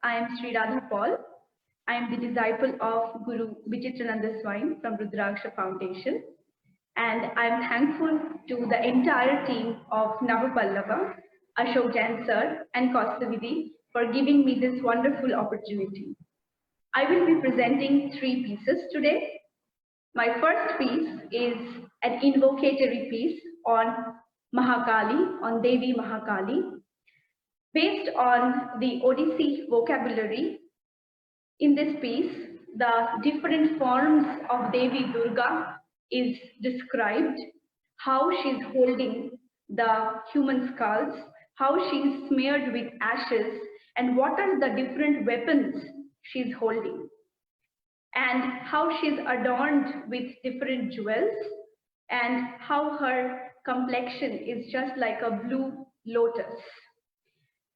I am Sri Radha Paul. I am the disciple of Guru Vichitrananda Swami from Rudraksha Foundation. And I am thankful to the entire team of Navapallava, Ashok Jain sir, and Kaustavidi for giving me this wonderful opportunity. I will be presenting three pieces today. My first piece is an invocatory piece on Mahakali, on Devi Mahakali, based on the Odissi vocabulary. In this piece, the different forms of Devi Durga is described, how she's holding the human skulls, how she's smeared with ashes, and what are the different weapons she's holding, and how she's adorned with different jewels, and how her complexion is just like a blue lotus.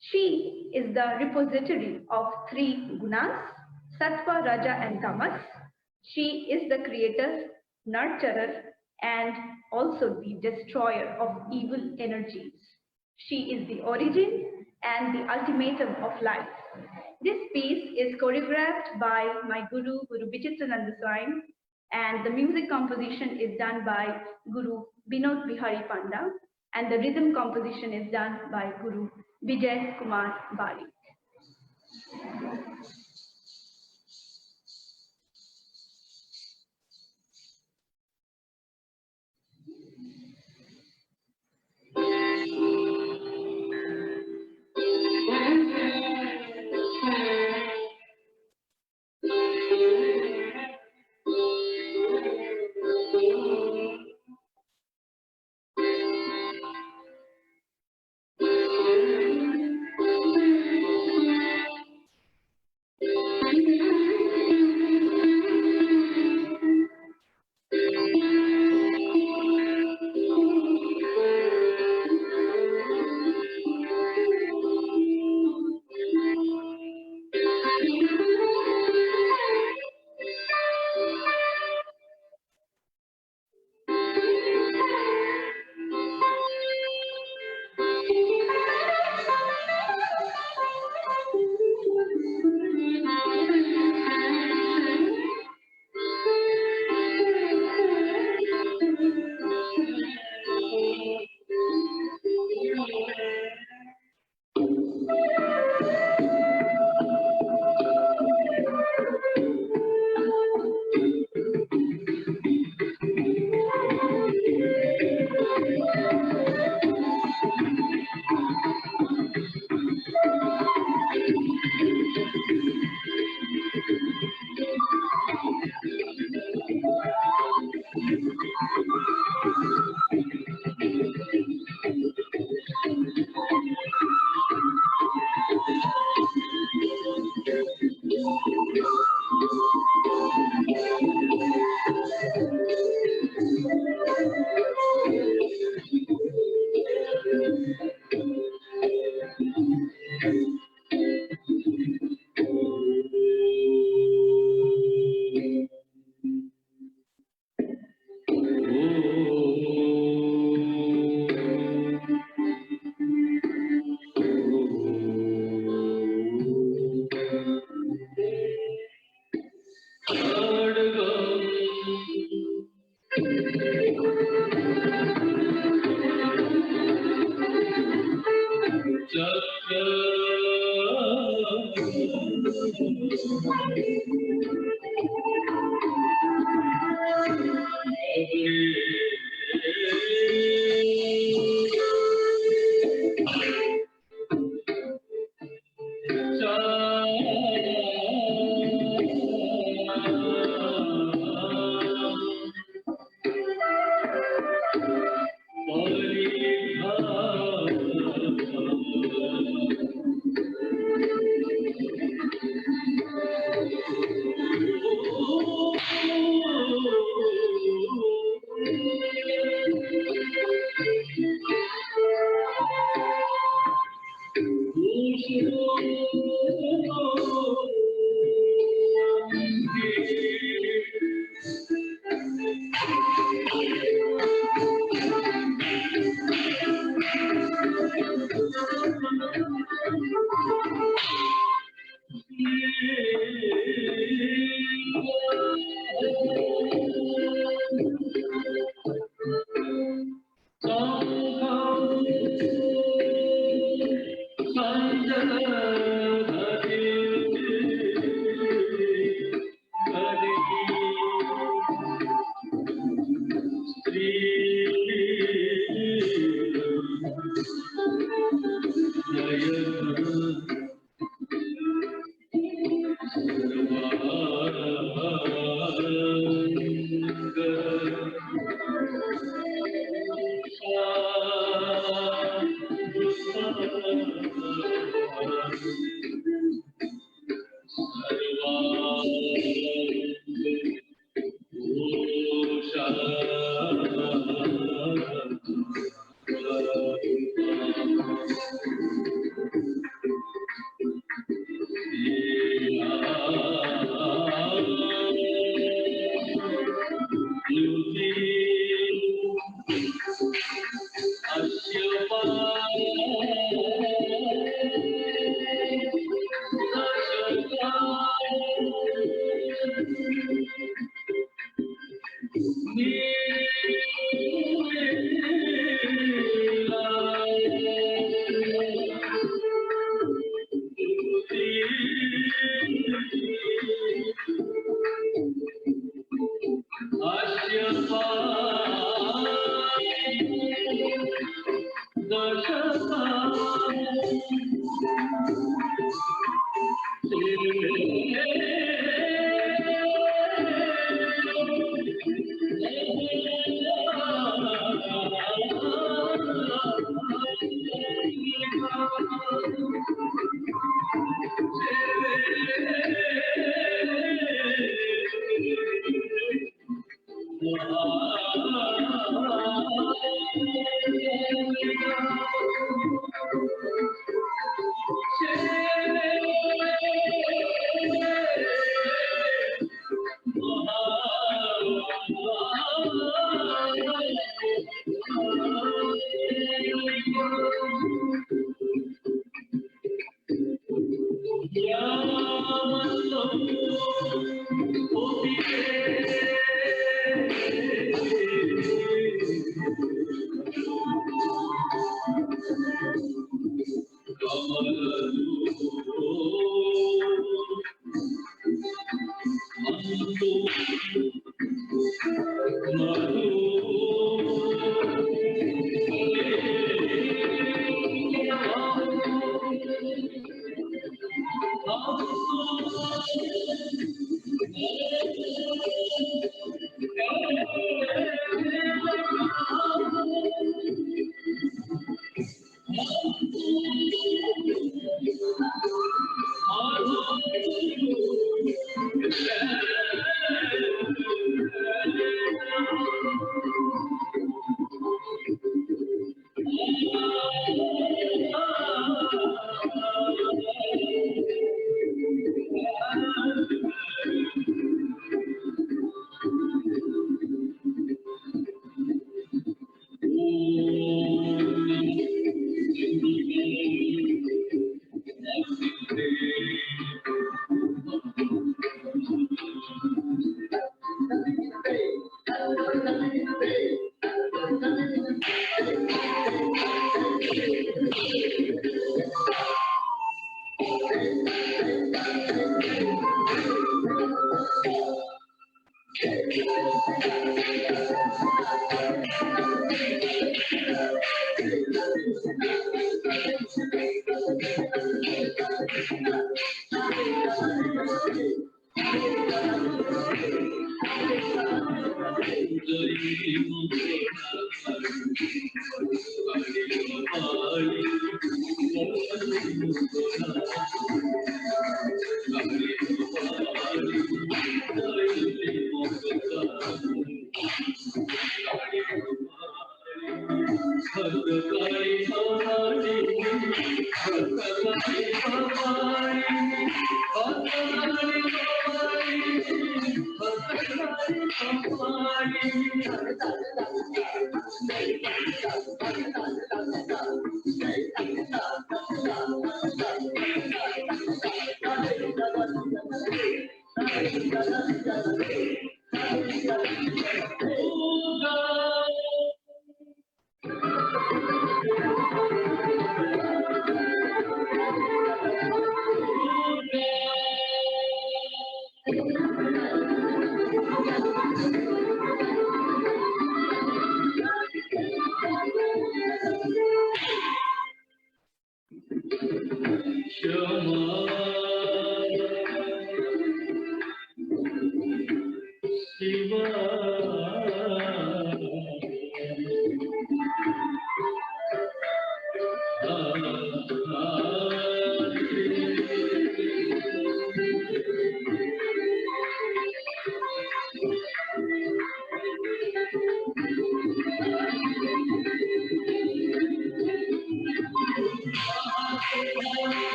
She is the repository of three gunas, Sattva, Raja, and Tamas. She is the creator, nurturer, and also the destroyer of evil energies. She is the origin and the ultimatum of life. This piece is choreographed by my Guru, Guru Vichitrananda Swami, and the music composition is done by Guru Binod Bihari Panda, and the rhythm composition is done by Guru Vijay Kumar Bari.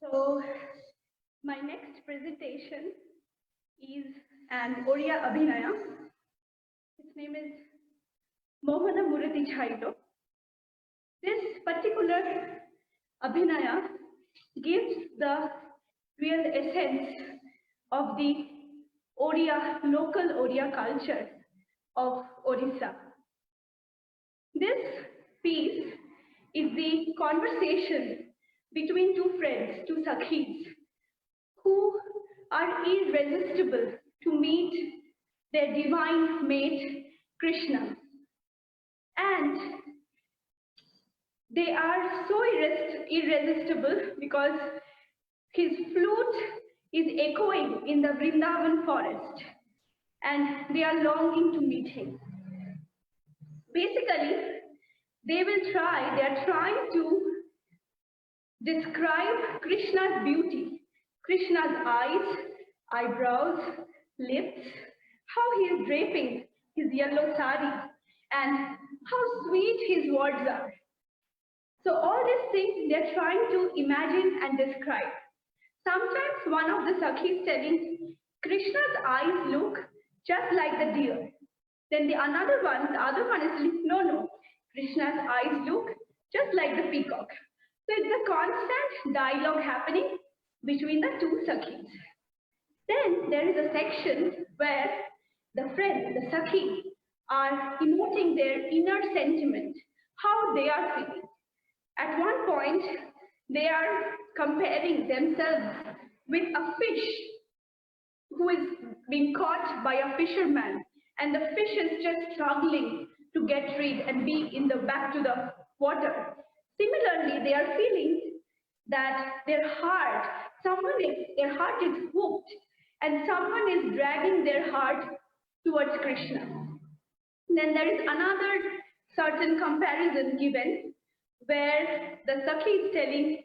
So my next presentation is an Oriya Abhinaya. Its name is Mohana Murati Chaito. This particular Abhinaya gives the real essence of the Oriya, local Oriya culture of Odisha. This piece is the conversation between two friends, two Sakhis, who are irresistible to meet their divine mate, Krishna. And they are so irresistible because his flute is echoing in the Vrindavan forest, and they are longing to meet him. Basically, they are trying to describe Krishna's beauty, Krishna's eyes, eyebrows, lips, how he is draping his yellow sari, and how sweet his words are. So all these things they're trying to imagine and describe. Sometimes one of the Sakhis telling, Krishna's eyes look just like the deer. Then the other one is saying, no, Krishna's eyes look just like the peacock. So it's a constant dialogue happening between the two Sakhis. Then there is a section where the friends, the Sakhi, are emoting their inner sentiment, how they are feeling. At one point, they are comparing themselves with a fish who is being caught by a fisherman, and the fish is just struggling to get rid and be in the back to the water. Similarly, they are feeling that their heart is hooked, and someone is dragging their heart towards Krishna. Then there is another certain comparison given where the Sakhi is telling,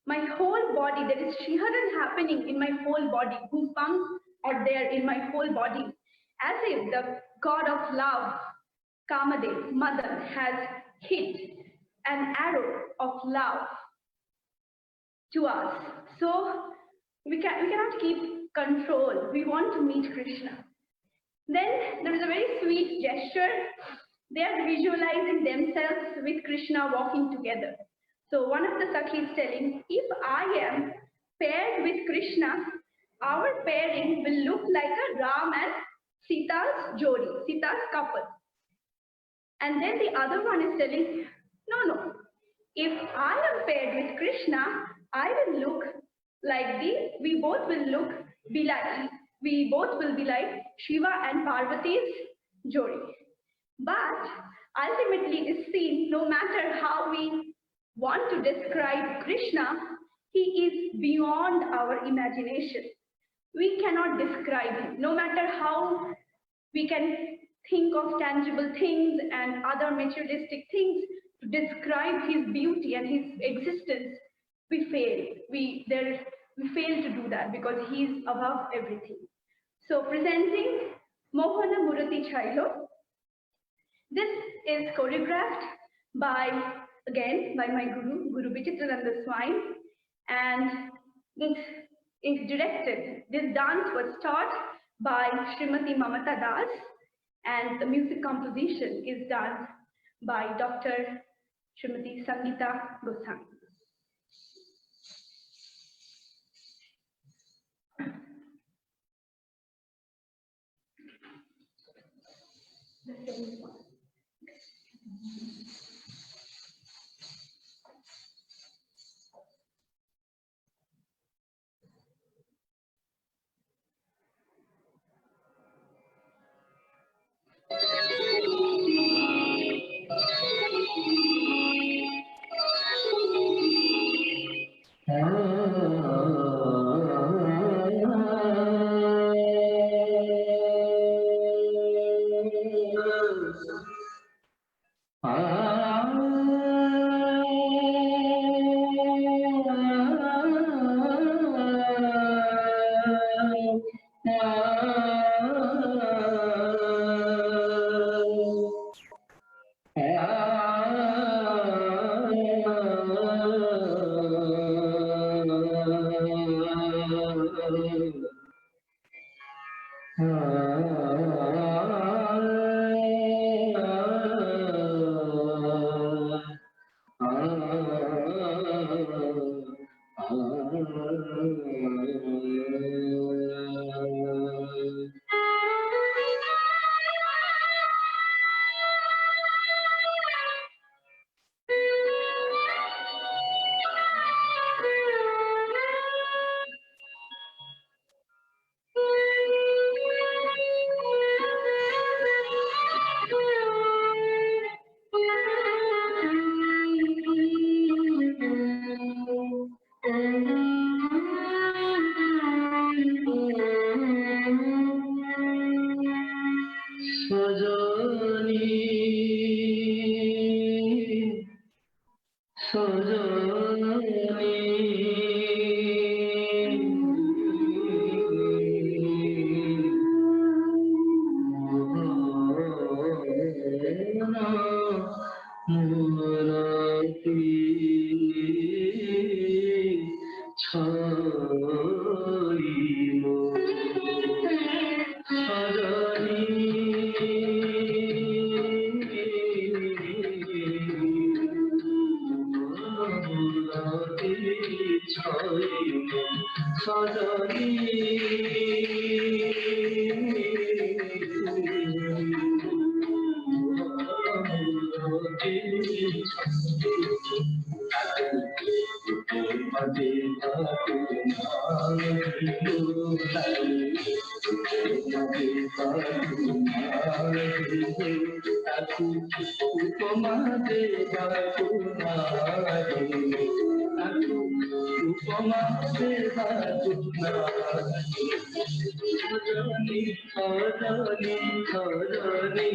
my whole body, there is Shriharan happening in my whole body, goosebumps are there in my whole body, as if the god of love, Kamadev, Madan, has hit an arrow of love to us. So we cannot keep control. We want to meet Krishna. Then there is a very sweet gesture. They are visualizing themselves with Krishna walking together. So one of the Sakhis telling, if I am paired with Krishna, our pairing will look like a Ram and Sita's jodi, Sita's couple. And then the other one is telling, no. If I am paired with Krishna, I will look like we both will be like Shiva and Parvati's jodi. But ultimately it is seen, no matter how we want to describe Krishna, he is beyond our imagination. We cannot describe him, no matter how we can think of tangible things and other materialistic things to describe his beauty and his existence. We fail. We fail to do that because he is above everything. So presenting Mohana Murati Chailo. This is choreographed by my Guru Vichitrananda Swami, and this is directed. This dance was taught by Srimati Mamata Das, and the music composition is done by Dr. Srimati Sangeeta Goswami. উপমা দেবা উপমা দেবা ধরণী ধরণী ধরণী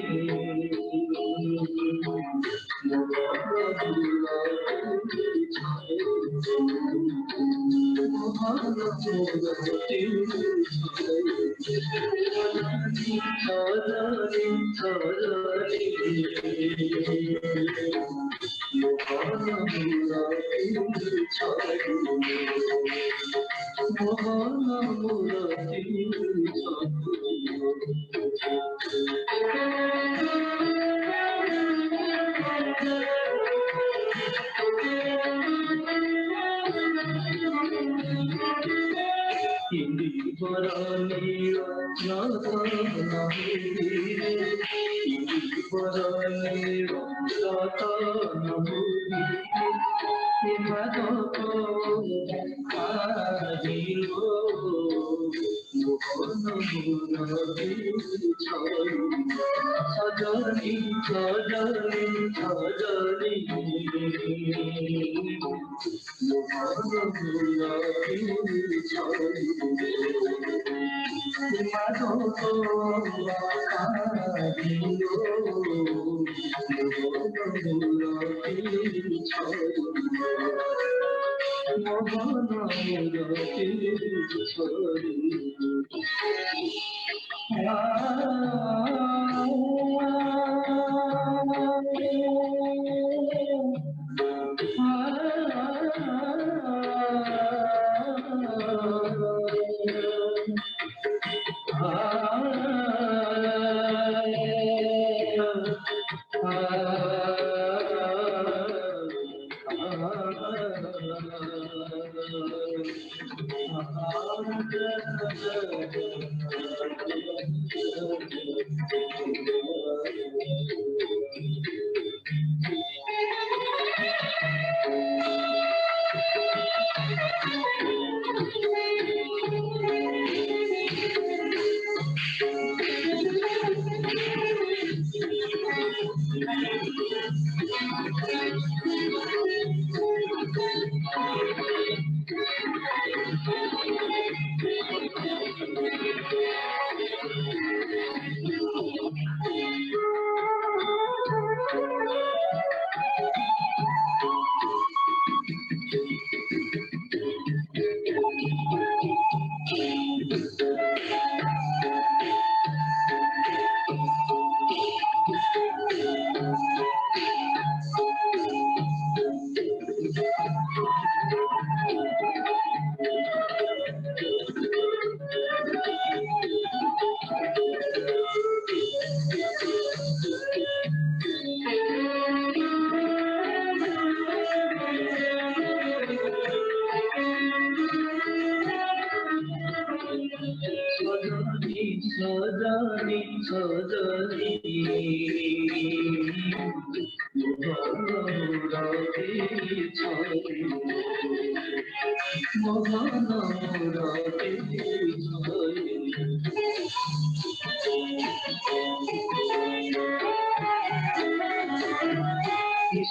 সজনী সজনী সজনী সজনী সজনী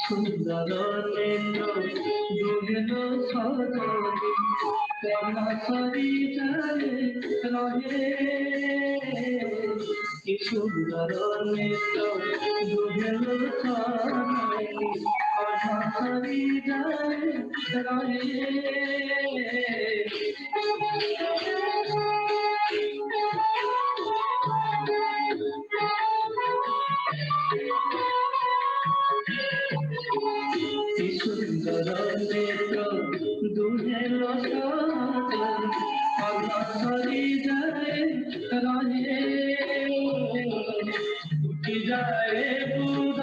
সুন্দর দুর্গ সজনী কমসরি যায় রহে কি সুন্দর নেত্র দুধেল কমসরি যায় রহে কি সুন্দর নেত্র দুধেল কমসরি যায় রহে যায় বুধ